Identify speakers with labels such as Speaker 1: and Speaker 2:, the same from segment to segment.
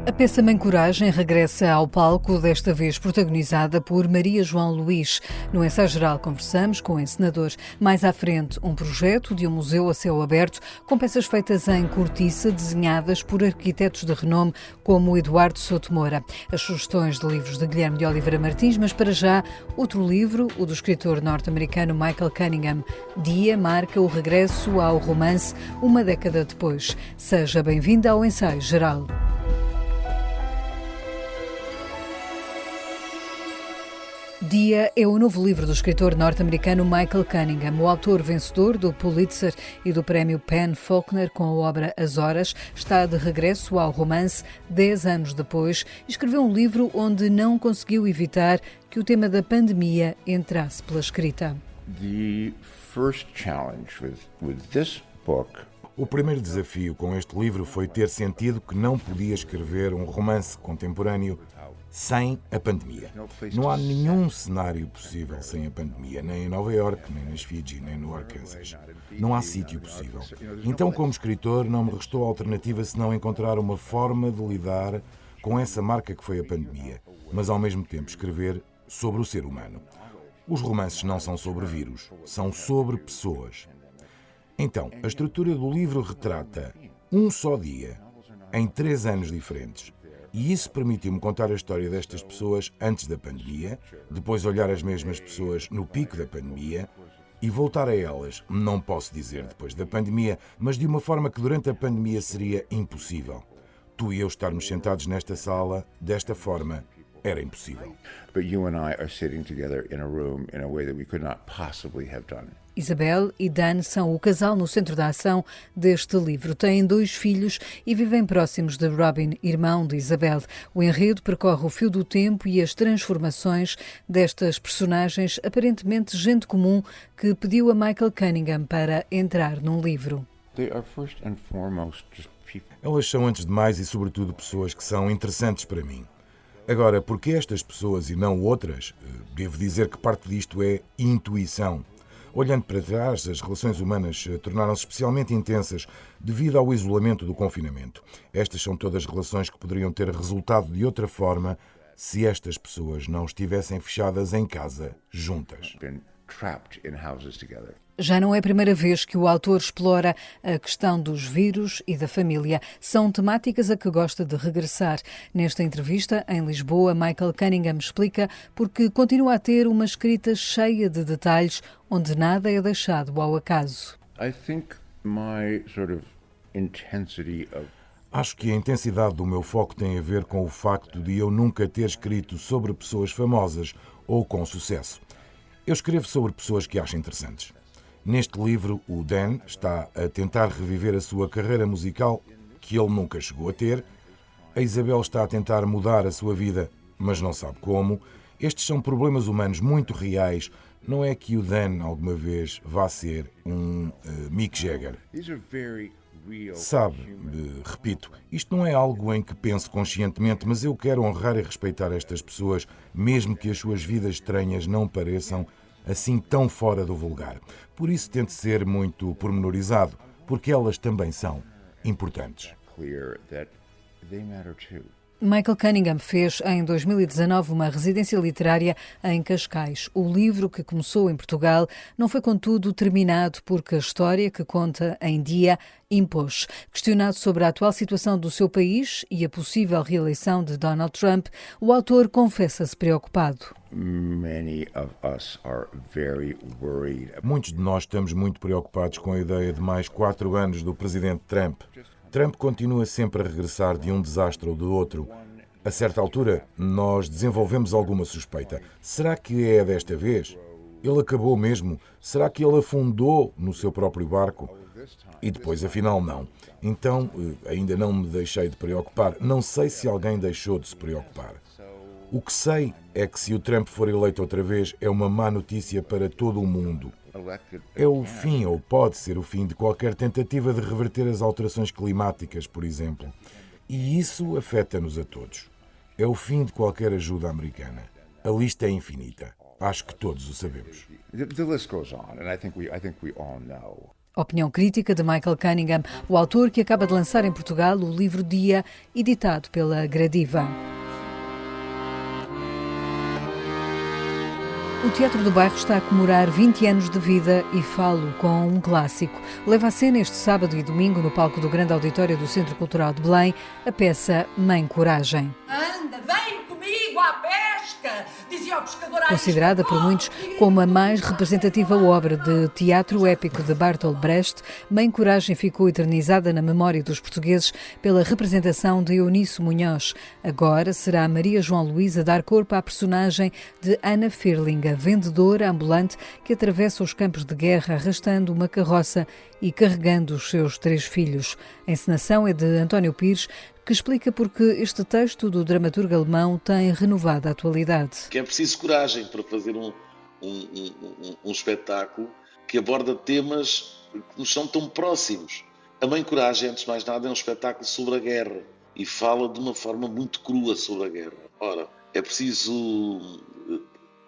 Speaker 1: A peça Mãe Coragem regressa ao palco, desta vez protagonizada por Maria João Luís. No ensaio geral conversamos com o encenador. Mais à frente, um projeto de um museu a céu aberto com peças feitas em cortiça, desenhadas por arquitetos de renome como Eduardo Souto Moura. As sugestões de livros de Guilherme de Oliveira Martins, mas para já, outro livro, o do escritor norte-americano Michael Cunningham. Dia marca o regresso ao romance uma década depois. Seja bem-vinda ao ensaio geral. Dia é o novo livro do escritor norte-americano Michael Cunningham. O autor vencedor do Pulitzer e do prémio PEN Faulkner com a obra As Horas está de regresso ao romance 10 anos depois e escreveu um livro onde não conseguiu evitar que o tema da pandemia entrasse pela escrita.
Speaker 2: O primeiro desafio com este livro foi ter sentido que não podia escrever um romance contemporâneo sem a pandemia. Não há nenhum cenário possível sem a pandemia, nem em Nova Iorque, nem nas Fiji, nem no Arkansas. Não há sítio possível. Então, como escritor, não me restou alternativa senão encontrar uma forma de lidar com essa marca que foi a pandemia, mas ao mesmo tempo escrever sobre o ser humano. Os romances não são sobre vírus, são sobre pessoas. Então, a estrutura do livro retrata um só dia, em 3 anos diferentes. E isso permitiu-me contar a história destas pessoas antes da pandemia, depois olhar as mesmas pessoas no pico da pandemia e voltar a elas, não posso dizer depois da pandemia, mas de uma forma que durante a pandemia seria impossível. Tu e eu estarmos sentados nesta sala, desta forma, era impossível.
Speaker 3: But you and I are sitting together in a room in a way that we could not possibly have done.
Speaker 1: Isabel e Dan são o casal no centro da ação deste livro. Têm 2 filhos e vivem próximos de Robin, irmão de Isabel. O enredo percorre o fio do tempo e as transformações destas personagens, aparentemente gente comum, que pediu a Michael Cunningham para entrar num livro.
Speaker 3: They are first and foremost just people.
Speaker 2: Elas são, antes de mais e sobretudo, pessoas que são interessantes para mim. Agora, porque estas pessoas e não outras? Devo dizer que parte disto é intuição. Olhando para trás, as relações humanas tornaram-se especialmente intensas devido ao isolamento do confinamento. Estas são todas relações que poderiam ter resultado de outra forma se estas pessoas não estivessem fechadas em casa, juntas. Já não é a primeira vez que o autor explora a questão dos vírus e da família. São temáticas a que gosta de regressar. Nesta entrevista, em Lisboa, Michael Cunningham explica porque continua a ter uma escrita cheia de detalhes, onde nada é deixado ao acaso. Acho que a intensidade do meu foco tem a ver com o facto de eu nunca ter escrito sobre pessoas famosas ou com sucesso. Eu escrevo sobre pessoas que acho interessantes. Neste livro, o Dan está a tentar reviver a sua carreira musical, que ele nunca chegou a ter. A Isabel está a tentar mudar a sua vida, mas não sabe como. Estes são problemas humanos muito reais. Não é que o Dan alguma vez vá ser um Mick Jagger. Sabe, repito, isto não é algo em que penso conscientemente, mas eu quero honrar e respeitar estas pessoas, mesmo que as suas vidas estranhas não pareçam assim tão fora do vulgar. Por isso tento ser muito pormenorizado, porque elas também são importantes.
Speaker 1: Michael Cunningham fez em 2019 uma residência literária em Cascais. O livro, que começou em Portugal, não foi contudo terminado porque a história que conta em Dia impôs. Questionado sobre a atual situação do seu país e a possível reeleição de Donald Trump, o autor confessa-se preocupado.
Speaker 2: Muitos de nós estamos muito preocupados com a ideia de mais 4 anos do presidente Trump. Trump continua sempre a regressar de um desastre ou do outro. A certa altura, nós desenvolvemos alguma suspeita. Será que é desta vez? Ele acabou mesmo? Será que ele afundou no seu próprio barco? E depois, afinal, não. Então, ainda não me deixei de preocupar. Não sei se alguém deixou de se preocupar. O que sei é que se o Trump for eleito outra vez, é uma má notícia para todo o mundo. É o fim, ou pode ser o fim, de qualquer tentativa de reverter as alterações climáticas, por exemplo. E isso afeta-nos a todos. É o fim de qualquer ajuda americana. A lista é infinita. Acho que todos o sabemos.
Speaker 3: The list goes on, and I think we all know.
Speaker 1: Opinião crítica de Michael Cunningham, o autor que acaba de lançar em Portugal o livro Dia, editado pela Gradiva. O Teatro do Bairro está a comemorar 20 anos de vida e falo com um clássico. Leva a cena este sábado e domingo no palco do grande auditório do Centro Cultural de Belém a peça Mãe Coragem.
Speaker 4: Anda, vem comigo à pesca, dizia o pescador.
Speaker 1: Considerada por muitos como a mais representativa obra de teatro épico de Bertolt Brecht, Mãe Coragem ficou eternizada na memória dos portugueses pela representação de Eunice Munhoz. Agora será Maria João Luís a dar corpo à personagem de Ana Firling, a vendedora ambulante que atravessa os campos de guerra arrastando uma carroça e carregando os seus 3 filhos. A encenação é de António Pires, que explica porque este texto do dramaturgo alemão tem renovado a atualidade.
Speaker 5: Que é preciso coragem para fazer um espetáculo que aborda temas que nos são tão próximos. A Mãe Coragem, antes de mais nada, é um espetáculo sobre a guerra e fala de uma forma muito crua sobre a guerra. Ora, é preciso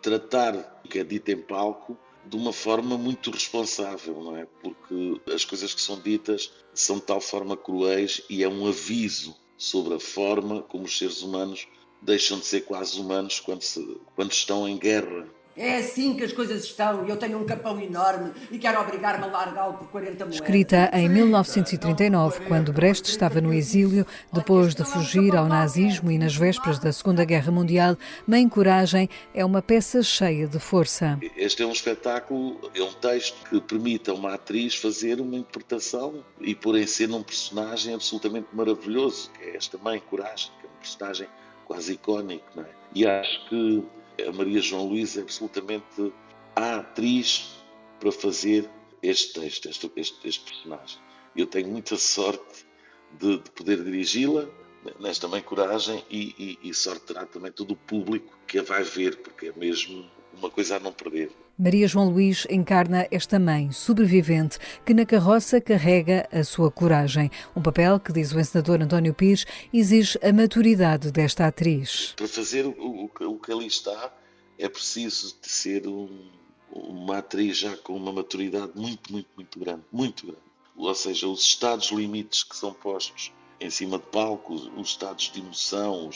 Speaker 5: tratar o que é dito em palco de uma forma muito responsável, não é? Porque as coisas que são ditas são de tal forma cruéis e é um aviso sobre a forma como os seres humanos deixam de ser quase humanos quando estão em guerra.
Speaker 4: É assim que as coisas estão. Eu tenho um capão enorme e quero obrigar-me a largá-lo por 40 moedas.
Speaker 1: Escrita em 1939, quando Brecht estava no exílio, depois de fugir ao nazismo e nas vésperas da Segunda Guerra Mundial, Mãe Coragem é uma peça cheia de força.
Speaker 5: Este é um espetáculo, é um texto que permite a uma atriz fazer uma interpretação e pôr em cena um personagem absolutamente maravilhoso, que é esta Mãe Coragem, que é um personagem quase icónico, não é? E acho que a Maria João Luís é absolutamente a atriz para fazer este texto, este personagem. Eu tenho muita sorte de poder dirigi-la nesta Mãe Coragem e sorte terá também todo o público que a vai ver, porque é mesmo uma coisa a não perder.
Speaker 1: Maria João Luís encarna esta mãe sobrevivente que na carroça carrega a sua coragem. Um papel que, diz o encenador António Pires, exige a maturidade desta atriz.
Speaker 5: Para fazer o que ali está, é preciso de ser uma atriz já com uma maturidade muito grande. Muito grande. Ou seja, os estados limites que são postos em cima de palco, os estados de emoção,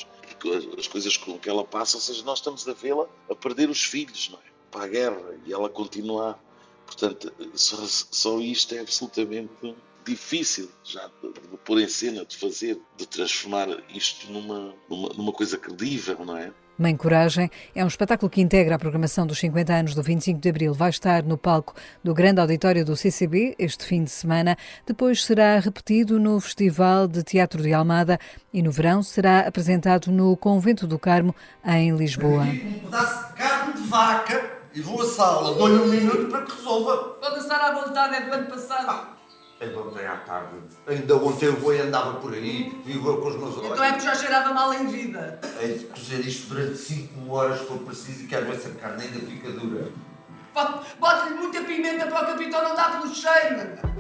Speaker 5: as coisas com que ela passa, ou seja, nós estamos a vê-la a perder os filhos, não é? Para a guerra, e ela continua. Portanto, só isto é absolutamente difícil já de pôr em cena, de fazer, de transformar isto numa coisa credível, não é?
Speaker 1: Mãe Coragem é um espetáculo que integra a programação dos 50 anos do 25 de Abril. Vai estar no palco do grande auditório do CCB este fim de semana. Depois será repetido no Festival de Teatro de Almada e no verão será apresentado no Convento do Carmo, em Lisboa.
Speaker 6: Um pedaço de carne de vaca e vou à sala. Dou-lhe 1 minuto para que resolva.
Speaker 4: Pode estar à vontade, é do ano passado.
Speaker 6: É de ontem à tarde. Ainda ontem o boi andava por aí, viu com os meus olhos.
Speaker 4: Então é que já cheirava mal em vida.
Speaker 6: Hei de cozer isto durante 5 horas, se for preciso, e quero ver se a carne ainda fica dura.
Speaker 4: Bota-lhe muita pimenta para o capitão não dar pelo cheiro.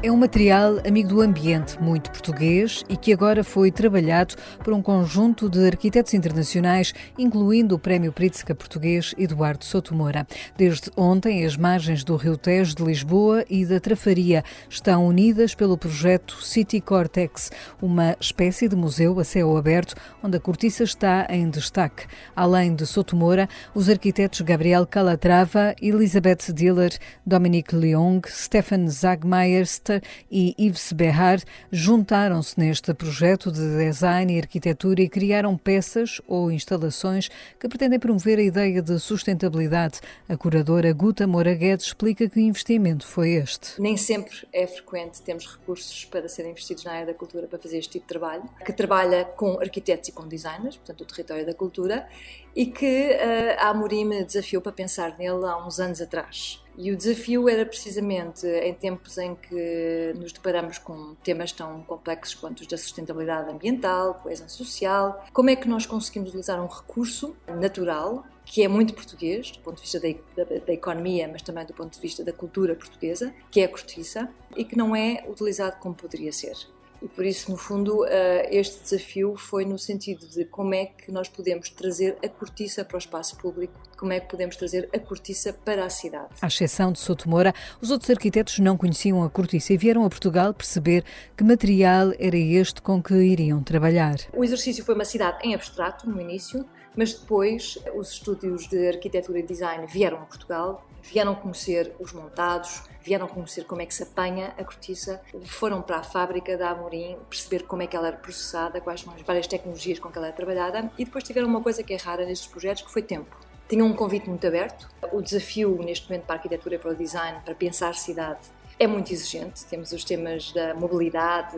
Speaker 1: É um material amigo do ambiente, muito português e que agora foi trabalhado por um conjunto de arquitetos internacionais, incluindo o Prémio Pritzker português Eduardo Souto Moura. Desde ontem, as margens do Rio Tejo de Lisboa e da Trafaria estão unidas pelo projeto City Cortex, uma espécie de museu a céu aberto, onde a cortiça está em destaque. Além de Souto Moura, os arquitetos Gabriel Calatrava, Elisabeth Diller, Dominique Leong, Stefan Zagmeister e Yves Behar juntaram-se neste projeto de design e arquitetura e criaram peças ou instalações que pretendem promover a ideia de sustentabilidade. A curadora Guta Moura Guedes explica que investimento foi este.
Speaker 7: Nem sempre é frequente termos recursos para serem investidos na área da cultura para fazer este tipo de trabalho, que trabalha com arquitetos e com designers, portanto o território da cultura, e que a Amorim me desafiou para pensar nele há uns anos atrás. E o desafio era precisamente em tempos em que nos deparamos com temas tão complexos quanto os da sustentabilidade ambiental, coesão social, como é que nós conseguimos utilizar um recurso natural, que é muito português, do ponto de vista da economia, mas também do ponto de vista da cultura portuguesa, que é a cortiça, e que não é utilizado como poderia ser. E por isso, no fundo, este desafio foi no sentido de como é que nós podemos trazer a cortiça para o espaço público, como é que podemos trazer a cortiça para a cidade.
Speaker 1: À exceção de Sotomora, os outros arquitetos não conheciam a cortiça e vieram a Portugal perceber que material era este com que iriam trabalhar.
Speaker 7: O exercício foi uma cidade em abstrato, no início, mas depois os estúdios de arquitetura e design vieram a Portugal, vieram conhecer os montados, vieram conhecer como é que se apanha a cortiça, foram para a fábrica da Amorim perceber como é que ela era processada, quais são as várias tecnologias com que ela é trabalhada, e depois tiveram uma coisa que é rara nestes projetos, que foi tempo. Tinham um convite muito aberto. O desafio neste momento para a arquitetura e para o design, para pensar cidade, é muito exigente. Temos os temas da mobilidade,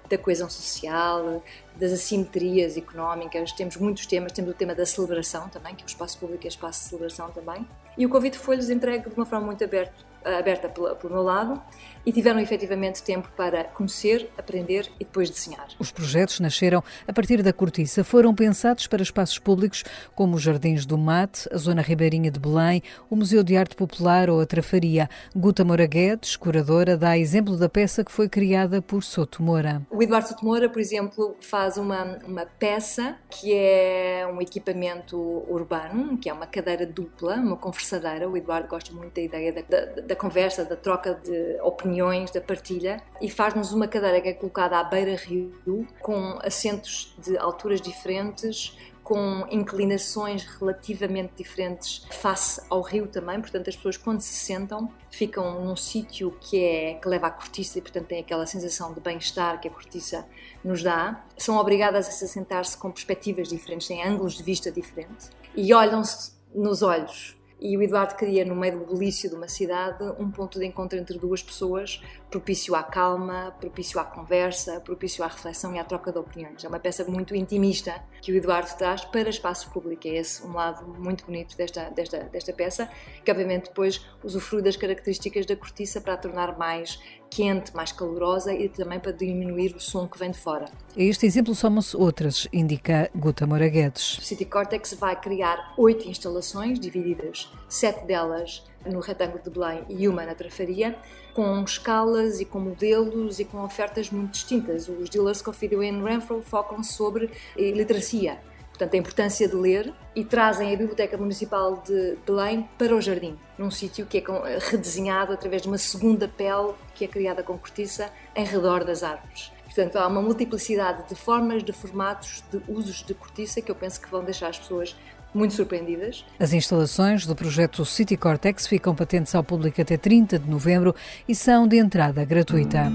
Speaker 7: da coesão social, das assimetrias económicas, temos muitos temas, temos o tema da celebração também, que o espaço público é espaço de celebração também, e o convite foi-lhes entregue de uma forma muito aberta pelo meu lado, e tiveram efetivamente tempo para conhecer, aprender e depois desenhar.
Speaker 1: Os projetos nasceram a partir da cortiça, foram pensados para espaços públicos como os Jardins do Mate, a Zona Ribeirinha de Belém, o Museu de Arte Popular ou a Trafaria. Guta Moura Guedes, curadora, dá exemplo da peça que foi criada por Sotomora.
Speaker 7: O Eduardo Sotomora, por exemplo, faz uma peça que é um equipamento urbano, que é uma cadeira dupla, uma conversadeira. O Eduardo gosta muito da ideia da conversa, da troca de opiniões, da partilha, e faz-nos uma cadeira que é colocada à beira-rio, com assentos de alturas diferentes, com inclinações relativamente diferentes face ao rio também, portanto as pessoas quando se sentam ficam num sítio que leva à cortiça e portanto tem aquela sensação de bem-estar que a cortiça nos dá. São obrigadas a se sentar-se com perspectivas diferentes, têm ângulos de vista diferentes e olham-se nos olhos. E o Eduardo cria, no meio do bulício de uma cidade, um ponto de encontro entre duas pessoas, propício à calma, propício à conversa, propício à reflexão e à troca de opiniões. É uma peça muito intimista que o Eduardo traz para espaço público. É esse um lado muito bonito desta peça, que obviamente depois usufrui das características da cortiça para a tornar mais quente, mais calorosa e também para diminuir o som que vem de fora.
Speaker 1: A este exemplo somam-se outras, indica Guta Moura Guedes.
Speaker 7: O City Cortex vai criar 8 instalações, divididas 7 delas no retângulo de Belém e uma na Trafaria, com escalas e com modelos e com ofertas muito distintas. Os dealers Coffee and Renfrew focam sobre literacia, portanto a importância de ler, e trazem a Biblioteca Municipal de Belém para o jardim, num sítio que é redesenhado através de uma segunda pele que é criada com cortiça em redor das árvores. Portanto, há uma multiplicidade de formas, de formatos, de usos de cortiça que eu penso que vão deixar as pessoas muito surpreendidas.
Speaker 1: As instalações do projeto City Cortex ficam patentes ao público até 30 de novembro e são de entrada gratuita.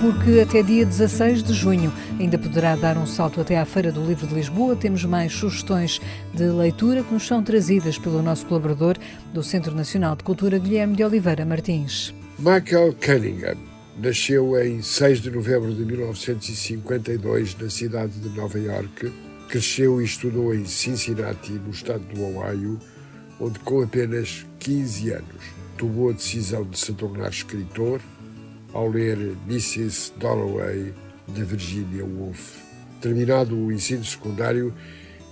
Speaker 1: Porque até dia 16 de junho ainda poderá dar um salto até à Feira do Livro de Lisboa. Temos mais sugestões de leitura que nos são trazidas pelo nosso colaborador do Centro Nacional de Cultura, Guilherme de Oliveira Martins.
Speaker 8: Michael Cunningham nasceu em 6 de novembro de 1952 na cidade de Nova Iorque. Cresceu e estudou em Cincinnati, no estado do Ohio, onde com apenas 15 anos tomou a decisão de se tornar escritor ao ler Mrs. Dalloway, de Virginia Woolf. Terminado o ensino secundário,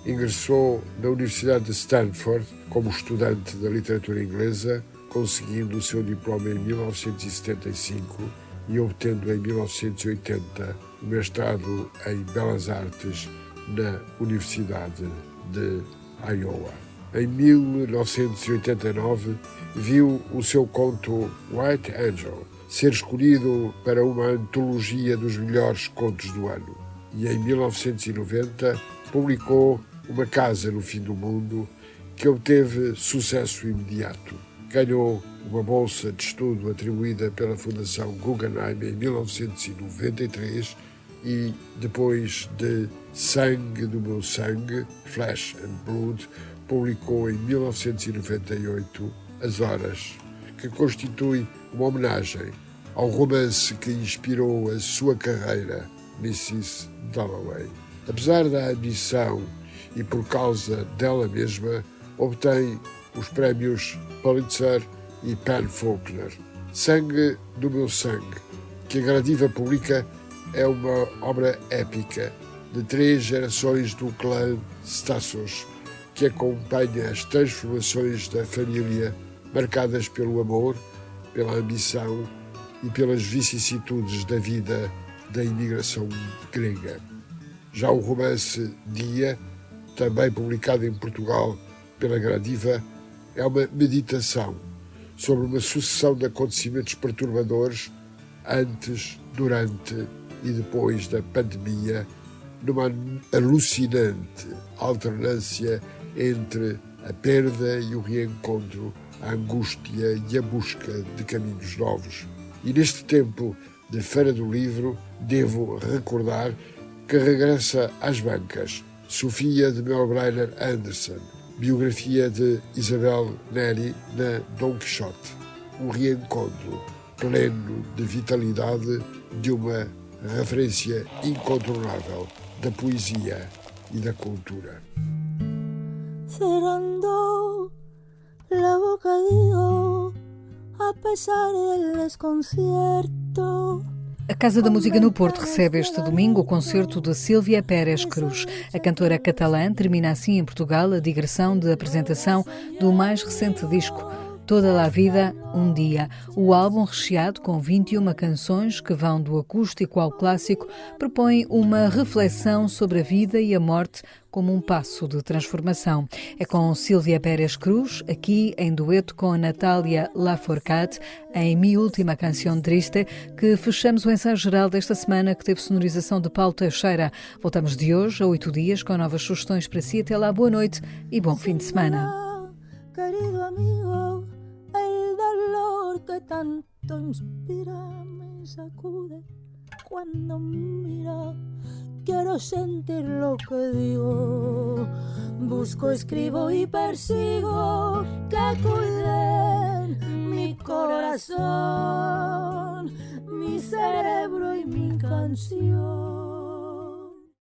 Speaker 8: ingressou na Universidade de Stanford como estudante da literatura inglesa, conseguindo o seu diploma em 1975 e obtendo em 1980 o mestrado em Belas Artes na Universidade de Iowa. Em 1989, viu o seu conto White Angel ser escolhido para uma antologia dos melhores contos do ano. E em 1990, publicou Uma Casa no Fim do Mundo, que obteve sucesso imediato. Ganhou uma bolsa de estudo atribuída pela Fundação Guggenheim em 1993 e, depois de Sangue do Meu Sangue, Flesh and Blood, publicou em 1998 As Horas, que constitui uma homenagem ao romance que inspirou a sua carreira, Mrs. Dalloway. Apesar da ambição e por causa dela mesma, obtém os prémios Pulitzer e PEN/Faulkner. Sangue do Meu Sangue, que a Gradiva publica, é uma obra épica de 3 gerações do clã Stassos, que acompanha as transformações da família marcadas pelo amor, pela ambição e pelas vicissitudes da vida da imigração grega. Já o romance Dia, também publicado em Portugal pela Gradiva, é uma meditação sobre uma sucessão de acontecimentos perturbadores antes, durante e depois da pandemia, numa alucinante alternância entre a perda e o reencontro, a angústia e a busca de caminhos novos. E neste tempo de Feira do Livro, devo recordar que regressa às bancas Sofia de Melbrenner Anderson, biografia de Isabel Neri na Dom Quixote. Um reencontro pleno de vitalidade de uma referência incontornável da poesia e da cultura.
Speaker 9: Cerrando la boca digo, a pesar del desconcierto.
Speaker 1: A Casa da Música no Porto recebe este domingo o concerto de Sílvia Pérez Cruz. A cantora catalã termina assim em Portugal a digressão de apresentação do mais recente disco, Toda a Vida, um Dia. O álbum, recheado com 21 canções que vão do acústico ao clássico, propõe uma reflexão sobre a vida e a morte como um passo de transformação. É com Sílvia Pérez Cruz, aqui em dueto com Natália Lafourcade, em Mi Última Canción Triste, que fechamos o ensaio geral desta semana, que teve sonorização de Paulo Teixeira. Voltamos de hoje a 8 dias com novas sugestões para si. Até lá, boa noite e bom fim de semana.
Speaker 9: Querido amigo, el dolor que tanto inspira me sacude cuando mira. Quiero sentir lo que digo, busco, escribo y persigo que cuiden mi corazón, mi cerebro y mi canción.